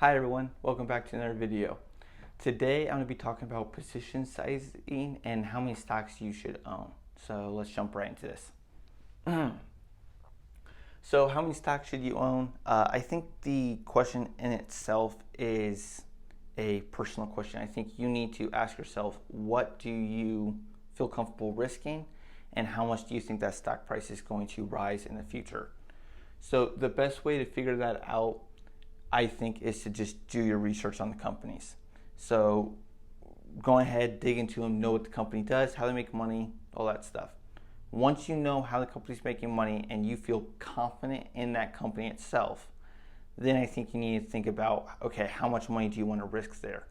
Hi everyone, welcome back to another video. Today I'm going to be talking about position sizing and how many stocks you should own. So let's jump right into this. So how many stocks should you own? I think the question in itself is a personal question. I think you need to ask yourself, what do you feel comfortable risking and how much do you think that stock price is going to rise in the future? So the best way to figure that out, I think, is to just do your research on the companies. So go ahead, dig into them, know what the company does, how they make money, all that stuff. Once you know how the company's making money and you feel confident in that company itself, then I think you need to think about, okay, how much money do you want to risk there?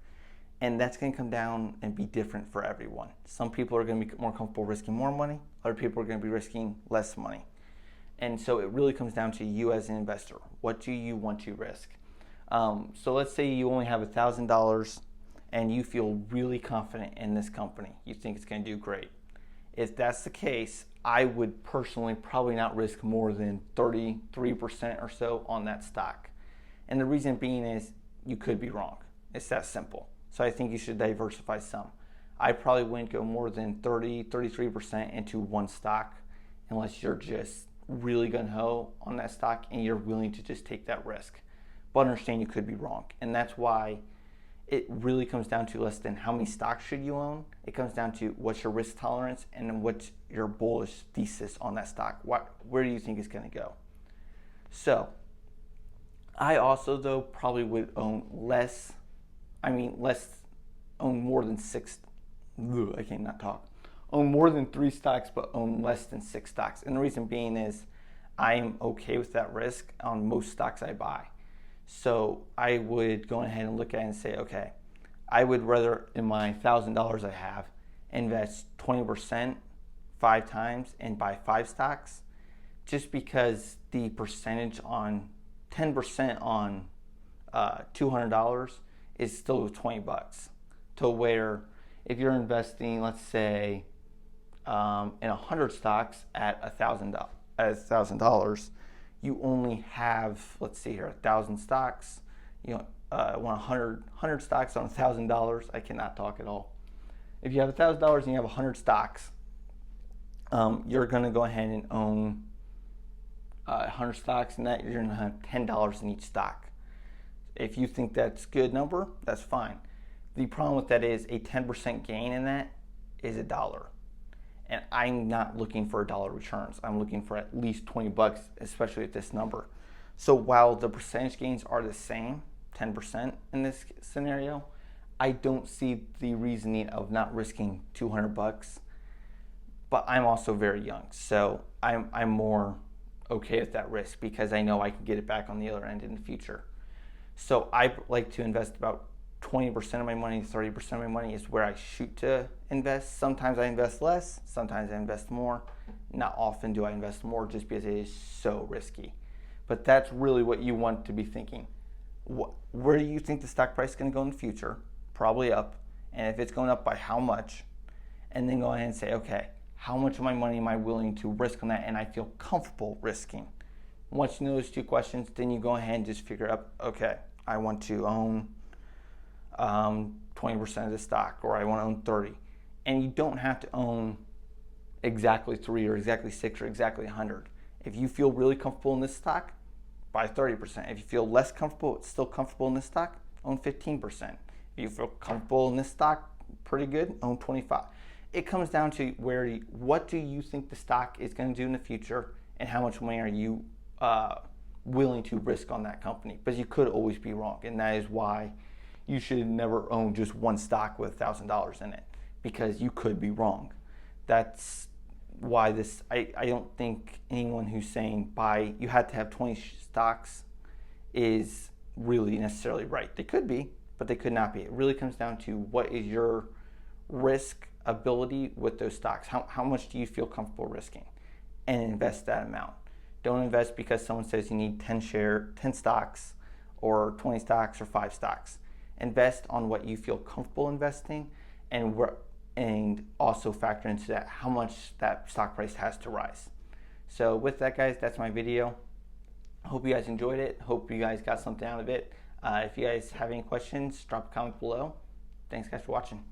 And that's going to come down and be different for everyone. Some people are going to be more comfortable risking more money, other people are going to be risking less money. And so it really comes down to you as an investor. What do you want to risk? So let's say you only have $1,000 and you feel really confident in this company. You think it's going to do great. If that's the case, I would personally probably not risk more than 33% or so on that stock. And the reason being is you could be wrong. It's that simple. So I think you should diversify some. I probably wouldn't go more than 33% into one stock unless you're just really gung-ho on that stock and you're willing to just take that risk. But understand you could be wrong. And that's why it really comes down to less than how many stocks should you own. It comes down to what's your risk tolerance and what's your bullish thesis on that stock. Where do you think it's going to go? So I also, though, probably would own own more than own more than 3 stocks, but own less than 6 stocks. And the reason being is I am okay with that risk on most stocks I buy. So I would go ahead and look at it and say, okay, I would rather in my $1,000 I have invest 20% 5 times and buy 5 stocks, just because the percentage on 10% on $200 is still $20. To where if you're investing, let's say, in 100 stocks at $1,000, you only have, let's see here, 1,000 stocks. You know, want 100 stocks on $1,000. I cannot talk at all. If you have $1,000 and you have 100 stocks, you're going to go ahead and own 100 stocks, and that you're going to have $10 in each stock. If you think that's a good number, that's fine. The problem with that is a 10% gain in that is $1. And I'm not looking for $1 returns. I'm looking for at least $20, especially at this number. So while the percentage gains are the same, 10% in this scenario, I don't see the reasoning of not risking $200. But I'm also very young, so I'm more okay with that risk because I know I can get it back on the other end in the future. So I like to invest about 20% of my money, 30% of my money is where I shoot to invest. Sometimes I invest less, sometimes I invest more. Not often do I invest more just because it is so risky. But that's really what you want to be thinking. Where do you think the stock price is going to go in the future? Probably up. And if it's going up, by how much? And then go ahead and say, okay, how much of my money am I willing to risk on that and I feel comfortable risking? Once you know those 2 questions, then you go ahead and just figure out, okay, I want to own 20% of the stock, or I want to own 30. And you don't have to own exactly 3 or exactly 6 or exactly 100. If you feel really comfortable in this stock, buy 30%. If you feel less comfortable, still comfortable in this stock, own 15%. If you feel comfortable in this stock, pretty good, own 25. It comes down to what do you think the stock is going to do in the future, and how much money are you willing to risk on that company? Because you could always be wrong, and that is why you should never own just one stock with $1,000 in it, because you could be wrong. That's why I don't think anyone who's saying you had to have 20 stocks is really necessarily right. They could be, but they could not be. It really comes down to what is your risk ability with those stocks. How much do you feel comfortable risking, and invest that amount. Don't invest because someone says you need 10 stocks or 20 stocks or 5 stocks. Invest on what you feel comfortable investing, and also factor into that how much that stock price has to rise. So with that, guys, that's my video. Hope you guys enjoyed it. Hope you guys got something out of it. If you guys have any questions, drop a comment below. Thanks guys for watching.